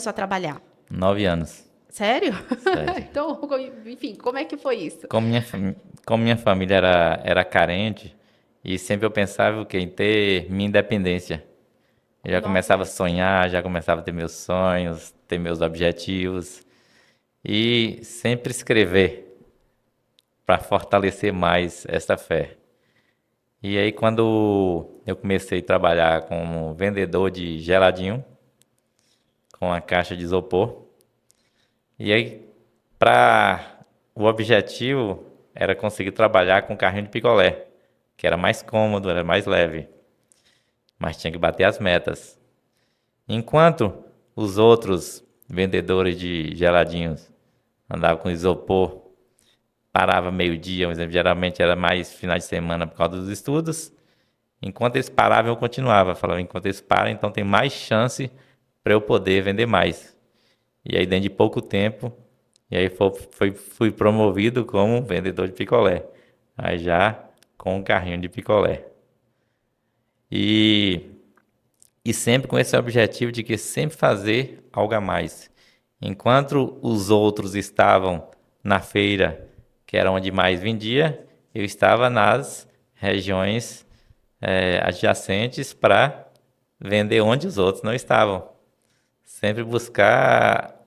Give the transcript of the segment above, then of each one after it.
começou a trabalhar? 9 anos. Sério? Sério. Então, enfim, como é que foi isso? Como minha família era carente, e sempre eu pensava o quê? Em ter minha independência. Eu Com já 9 começava a anos. sonhar, já começava a ter meus sonhos, ter meus objetivos. E sempre escrever para fortalecer mais essa fé. E aí, quando eu comecei a trabalhar como vendedor de geladinho, com a caixa de isopor, e aí, o objetivo era conseguir trabalhar com carrinho de picolé, que era mais cômodo, era mais leve, mas tinha que bater as metas. Enquanto os outros vendedores de geladinhos andavam com isopor, parava meio-dia, por exemplo, geralmente era mais final de semana por causa dos estudos. Enquanto eles paravam, eu continuava. Falava, enquanto eles param, então tem mais chance para eu poder vender mais. E aí, dentro de pouco tempo, e aí fui promovido como vendedor de picolé. Aí já com um carrinho de picolé. E, e sempre com esse objetivo de que sempre fazer algo a mais. Enquanto os outros estavam na feira, que era onde mais vendia, eu estava nas regiões adjacentes para vender onde os outros não estavam. Sempre buscar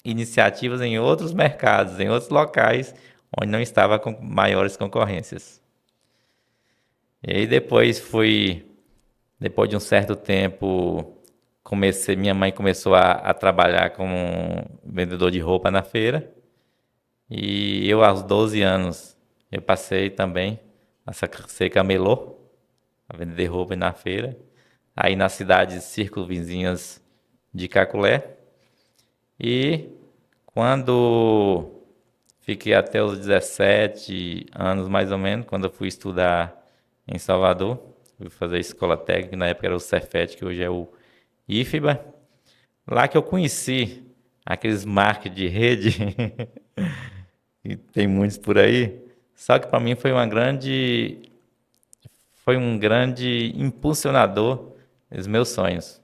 iniciativas em outros mercados, em outros locais, onde não estava com maiores concorrências. E aí depois de um certo tempo, minha mãe começou a trabalhar como vendedor de roupa na feira. E eu, aos 12 anos, eu passei também a ser camelô, a vender roupa na feira. Aí nas cidades circunvizinhas de Caculé. E quando fiquei até os 17 anos, mais ou menos, quando eu fui estudar em Salvador, fui fazer escola técnica, na época era o Cefet, que hoje é o IFBA. Lá que eu conheci aqueles marketing de rede, e tem muitos por aí. Só que para mim foi um grande impulsionador dos meus sonhos.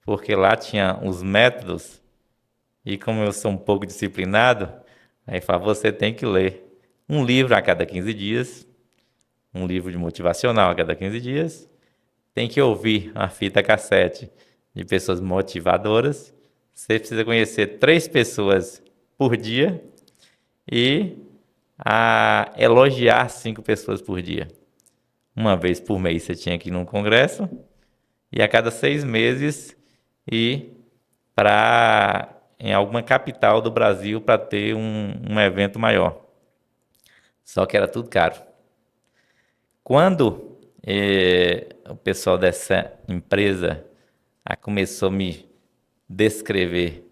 Porque lá tinha os métodos, e como eu sou um pouco disciplinado, aí fala, você tem que ler um livro a cada 15 dias, um livro de motivacional a cada 15 dias, tem que ouvir uma fita cassete de pessoas motivadoras, você precisa conhecer 3 pessoas por dia e elogiar 5 pessoas por dia. Uma vez por mês você tinha que ir num congresso e a cada 6 meses ir em alguma capital do Brasil para ter um evento maior. Só que era tudo caro. Quando o pessoal dessa empresa começou a me descrever,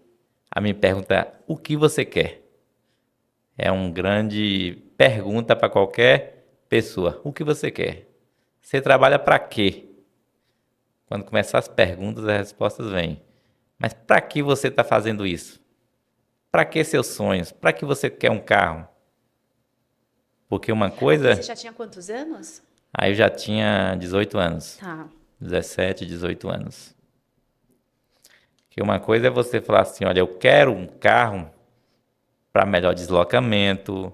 a me perguntar o que você quer. É uma grande pergunta para qualquer pessoa. O que você quer? Você trabalha para quê? Quando começar as perguntas, as respostas vêm. Mas para que você está fazendo isso? Para que seus sonhos? Para que você quer um carro? Porque uma Você coisa... já tinha quantos anos? Aí eu já tinha 18 anos. Tá. 17, 18 anos. Que uma coisa é você falar assim, olha, eu quero um carro para melhor deslocamento,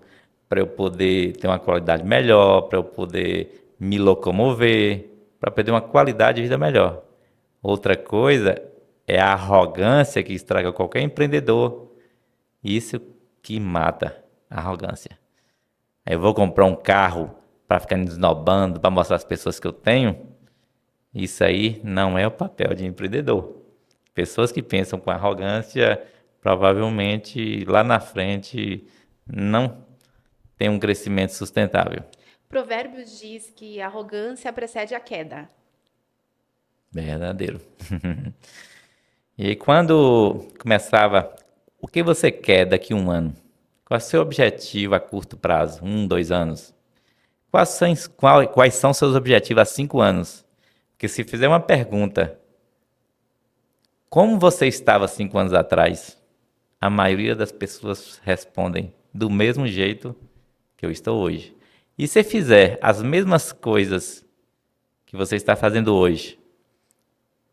para eu poder ter uma qualidade melhor, para eu poder me locomover, para poder ter uma qualidade de vida melhor. Outra coisa é a arrogância que estraga qualquer empreendedor. Isso que mata a arrogância. Aí eu vou comprar um carro para ficar me esnobando, para mostrar às pessoas que eu tenho. Isso aí não é o papel de empreendedor. Pessoas que pensam com arrogância, provavelmente lá na frente não tem um crescimento sustentável. Provérbios diz que a arrogância precede a queda. Verdadeiro. E aí, quando começava, o que você quer daqui a um ano? Qual é o seu objetivo a curto prazo? 2 anos? Quais são seus objetivos há 5 anos? Porque se fizer uma pergunta, como você estava 5 anos atrás? A maioria das pessoas respondem do mesmo jeito que eu estou hoje. E se fizer as mesmas coisas que você está fazendo hoje,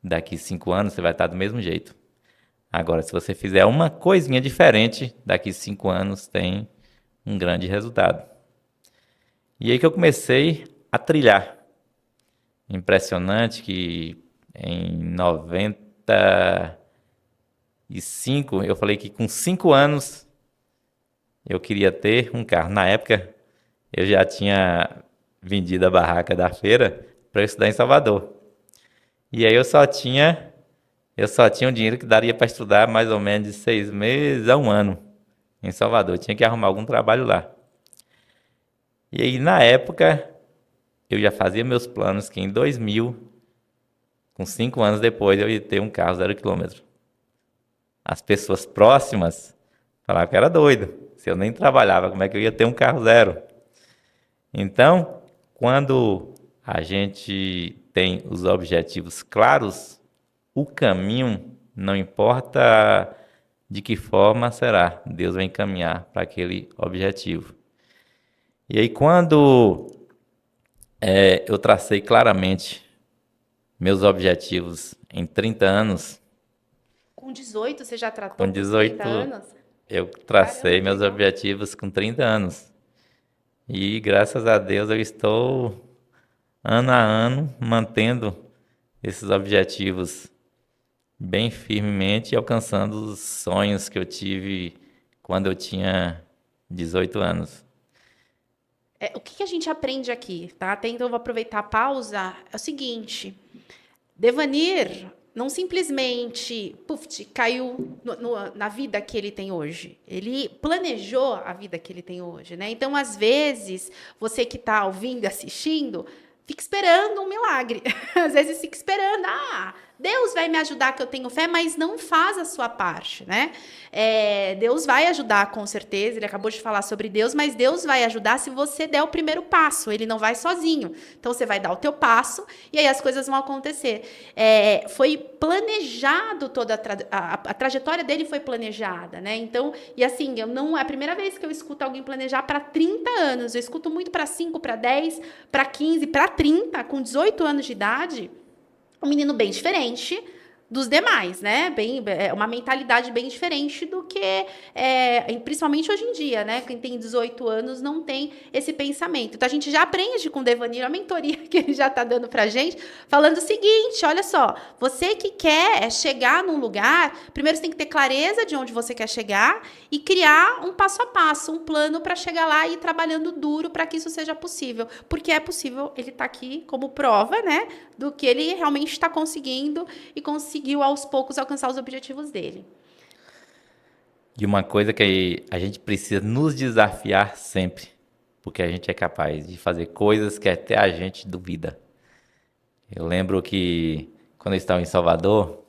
daqui 5 anos você vai estar do mesmo jeito. Agora, se você fizer uma coisinha diferente, daqui 5 anos tem um grande resultado. E aí que eu comecei a trilhar. Impressionante que em 95 eu falei que com 5 anos eu queria ter um carro. Na época eu já tinha vendido a barraca da feira para eu estudar em Salvador. E aí eu só tinha um dinheiro que daria para estudar mais ou menos de 6 meses a um ano em Salvador. Eu tinha que arrumar algum trabalho lá. E aí na época eu já fazia meus planos que em 2000, com 5 anos depois, eu ia ter um carro 0 km. As pessoas próximas falavam que era doido. Se eu nem trabalhava, como é que eu ia ter um carro zero? Então, quando a gente tem os objetivos claros, o caminho, não importa de que forma será, Deus vai encaminhar para aquele objetivo. E aí, quando eu tracei claramente meus objetivos em 30 anos, Com 18 você já tratou com com 30 18 anos? eu Caramba, tracei que meus legal. objetivos com 30 anos. E graças a Deus eu estou ano a ano mantendo esses objetivos bem firmemente e alcançando os sonhos que eu tive quando eu tinha 18 anos. O que que a gente aprende aqui, tá? Até então eu vou aproveitar a pausa. É o seguinte, Devanir não simplesmente caiu na vida que ele tem hoje. Ele planejou a vida que ele tem hoje, né? Então, às vezes, você que está ouvindo e assistindo, fica esperando um milagre. Às vezes fica esperando, Deus vai me ajudar que eu tenho fé, mas não faz a sua parte, né? Deus vai ajudar com certeza, ele acabou de falar sobre Deus, mas Deus vai ajudar se você der o primeiro passo, ele não vai sozinho. Então você vai dar o teu passo e aí as coisas vão acontecer. Foi planejado toda a trajetória dele foi planejada, né? Então, e assim, é a primeira vez que eu escuto alguém planejar para 30 anos, eu escuto muito para 5, para 10, para 15, para 30, com 18 anos de idade, um menino bem diferente dos demais, né? Uma mentalidade bem diferente do que, principalmente hoje em dia, né? Quem tem 18 anos não tem esse pensamento. Então, a gente já aprende com o Devanir, a mentoria que ele já está dando pra gente, falando o seguinte, olha só, você que quer chegar num lugar, primeiro você tem que ter clareza de onde você quer chegar e criar um passo a passo, um plano para chegar lá e ir trabalhando duro para que isso seja possível. Porque é possível, ele está aqui como prova, né? Do que ele realmente está conseguindo e conseguiu aos poucos alcançar os objetivos dele. E uma coisa que a gente precisa nos desafiar sempre, porque a gente é capaz de fazer coisas que até a gente duvida. Eu lembro que quando eu estava em Salvador,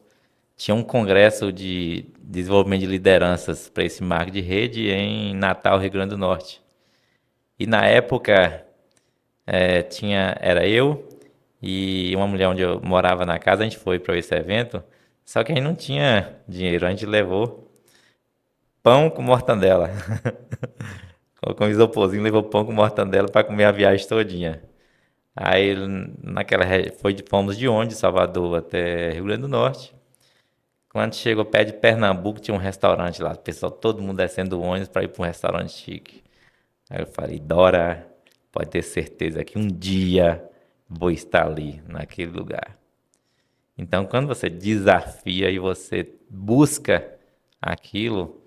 tinha um congresso de desenvolvimento de lideranças para esse marketing de rede em Natal, Rio Grande do Norte. E na época era eu e uma mulher onde eu morava na casa, a gente foi para esse evento, só que a gente não tinha dinheiro, a gente levou pão com mortandela. Colocou um isoporzinho, levou pão com mortandela para comer a viagem todinha. Aí fomos de onde, Salvador até Rio Grande do Norte. Quando chegou perto de Pernambuco, tinha um restaurante lá, o pessoal, todo mundo descendo do ônibus para ir para um restaurante chique. Aí eu falei, Dora, pode ter certeza que um dia vou estar ali, naquele lugar. Então, quando você desafia e você busca aquilo,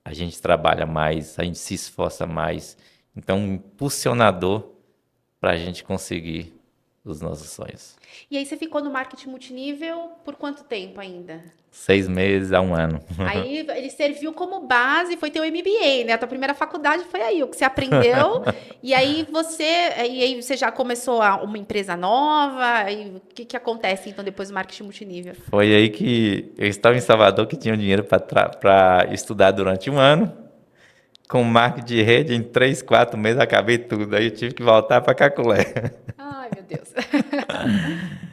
a gente trabalha mais, a gente se esforça mais. Então, um impulsionador para a gente conseguir os nossos sonhos. E aí você ficou no marketing multinível por quanto tempo ainda? 6 meses a um ano. Aí ele serviu como base, foi teu MBA, né? A tua primeira faculdade foi aí, o que você aprendeu. E aí você já começou uma empresa nova. E o que acontece então depois do marketing multinível? Foi aí que eu estava em Salvador, que tinha dinheiro para estudar durante um ano. Com marketing de rede, em 3, 4 meses, acabei tudo. Aí eu tive que voltar para Caculé. Ai, meu Deus.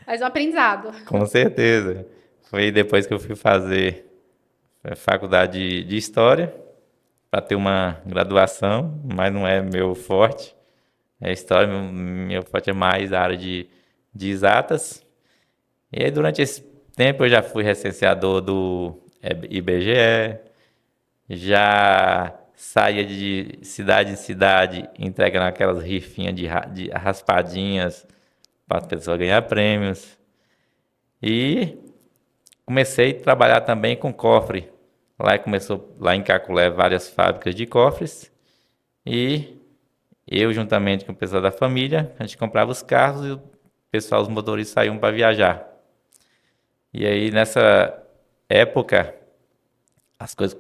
Mas um aprendizado. Com certeza. Foi depois que eu fui fazer faculdade de História, para ter uma graduação, mas não é meu forte. É História, meu forte é mais a área de exatas. E aí, durante esse tempo, eu já fui recenseador do IBGE, já saía de cidade em cidade entregando aquelas rifinhas de raspadinhas para a pessoa ganhar prêmios. E comecei a trabalhar também com cofre. Lá em Caculé, várias fábricas de cofres. E eu, juntamente com o pessoal da família, a gente comprava os carros e o pessoal, os motoristas saíam para viajar. E aí, nessa época, as coisas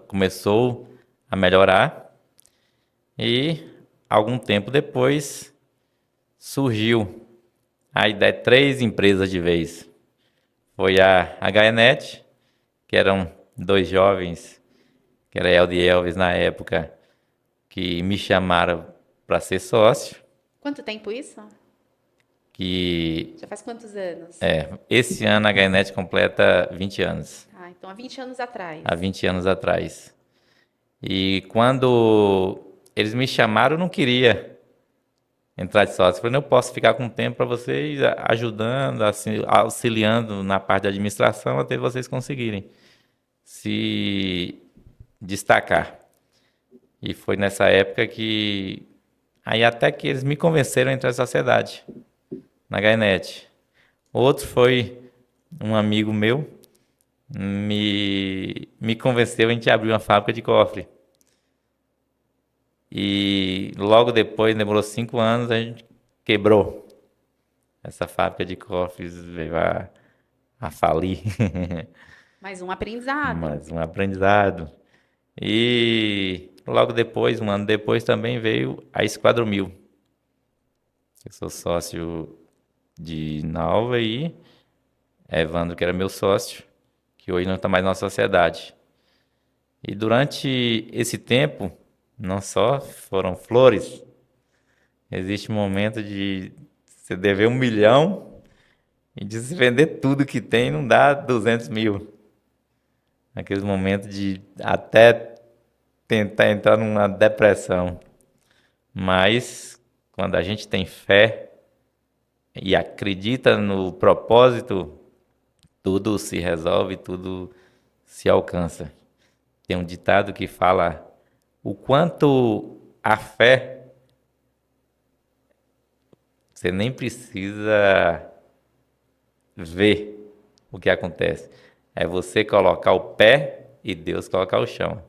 começou a melhorar. E, algum tempo depois, surgiu a ideia de 3 empresas de vez. Foi a HNet, que eram 2 jovens, que era Eldo e Elvis na época, que me chamaram para ser sócio. Quanto tempo isso? Que Já faz quantos anos? esse ano a HNet completa 20 anos. Ah, então há 20 anos atrás. Há 20 anos atrás. E quando eles me chamaram, eu não queria entrar de sócio. Eu falei, não, eu posso ficar com tempo para vocês, ajudando, assim, auxiliando na parte de administração até vocês conseguirem se destacar. E foi nessa época que... Aí até que eles me convenceram a entrar na sociedade, na HNet. Outro foi um amigo meu, me convenceu a gente abrir uma fábrica de cofre. E logo depois, demorou 5 anos, a gente quebrou. Essa fábrica de cofres veio a falir. Mais um aprendizado. Mais um aprendizado. E logo depois, um ano depois, também veio a Esquadro 1000. Eu sou sócio de Nalva e Evandro, que era meu sócio, que hoje não está mais na sociedade. E durante esse tempo, não só foram flores, existe um momento de você dever 1 milhão e de se vender tudo que tem não dá 200 mil. Aqueles momentos de até tentar entrar numa depressão. Mas quando a gente tem fé e acredita no propósito, tudo se resolve, tudo se alcança. Tem um ditado que fala o quanto a fé, você nem precisa ver o que acontece. É você colocar o pé e Deus colocar o chão.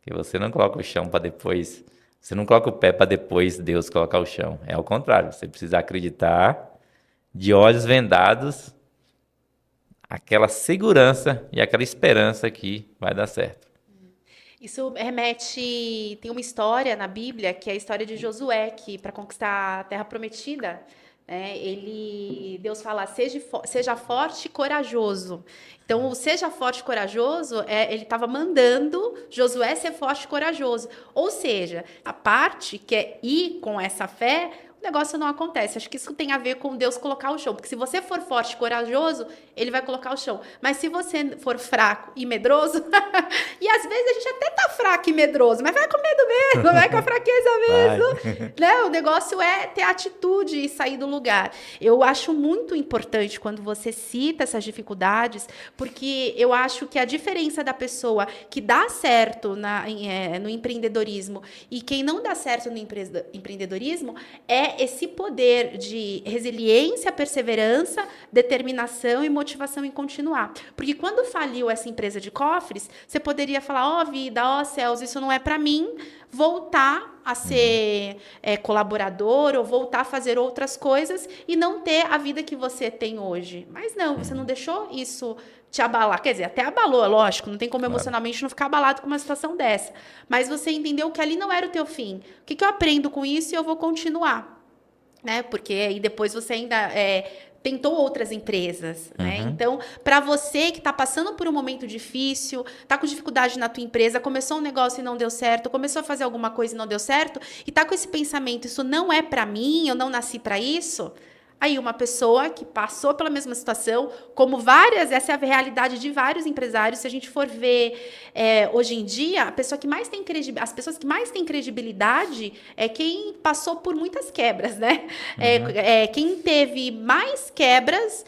Porque você não coloca o chão para depois... Você não coloca o pé para depois Deus colocar o chão. É ao contrário. Você precisa acreditar de olhos vendados, aquela segurança e aquela esperança que vai dar certo. Isso remete... Tem uma história na Bíblia, que é a história de Josué, que para conquistar a Terra Prometida, né, Deus fala, seja forte e corajoso. Então, o seja forte e corajoso, ele estava mandando Josué ser forte e corajoso. Ou seja, a parte que é ir com essa fé, o negócio não acontece. Acho que isso tem a ver com Deus colocar o chão. Porque se você for forte e corajoso, ele vai colocar o chão. Mas se você for fraco e medroso, e às vezes a gente até tá fraco e medroso, mas vai com medo mesmo, vai com a fraqueza mesmo. Né? O negócio é ter atitude e sair do lugar. Eu acho muito importante quando você cita essas dificuldades, porque eu acho que a diferença da pessoa que dá certo no empreendedorismo e quem não dá certo no empreendedorismo é esse poder de resiliência, perseverança, determinação e motivação em continuar. Porque quando faliu essa empresa de cofres, você poderia falar, ó vida, ó céus, isso não é para mim, voltar a ser colaborador ou voltar a fazer outras coisas e não ter a vida que você tem hoje. Mas não, você não deixou isso te abalar. Quer dizer, até abalou, lógico, não tem como emocionalmente não ficar abalado com uma situação dessa. Mas você entendeu que ali não era o teu fim. O que eu aprendo com isso e eu vou continuar. Né? Porque aí depois você ainda tentou outras empresas, né? Então, para você que está passando por um momento difícil, está com dificuldade na tua empresa, começou um negócio e não deu certo, começou a fazer alguma coisa e não deu certo, e está com esse pensamento, isso não é para mim, eu não nasci para isso, Aí uma pessoa que passou pela mesma situação, como várias, essa é a realidade de vários empresários. Se a gente for ver hoje em dia, as pessoas que mais têm credibilidade é quem passou por muitas quebras, né? Quem teve mais quebras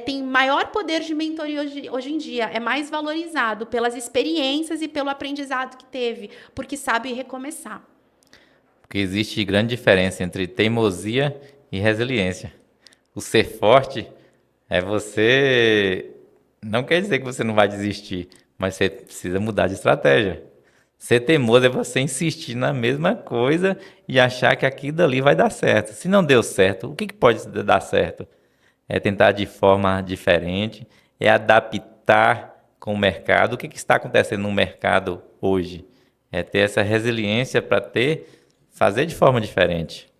tem maior poder de mentoria hoje em dia, é mais valorizado pelas experiências e pelo aprendizado que teve, porque sabe recomeçar. Porque existe grande diferença entre teimosia e resiliência. O ser forte é você. Não quer dizer que você não vai desistir, mas você precisa mudar de estratégia. Ser teimoso é você insistir na mesma coisa e achar que aquilo dali vai dar certo. Se não deu certo, o que pode dar certo? É tentar de forma diferente, é adaptar com o mercado. O que está acontecendo no mercado hoje? É ter essa resiliência para fazer de forma diferente.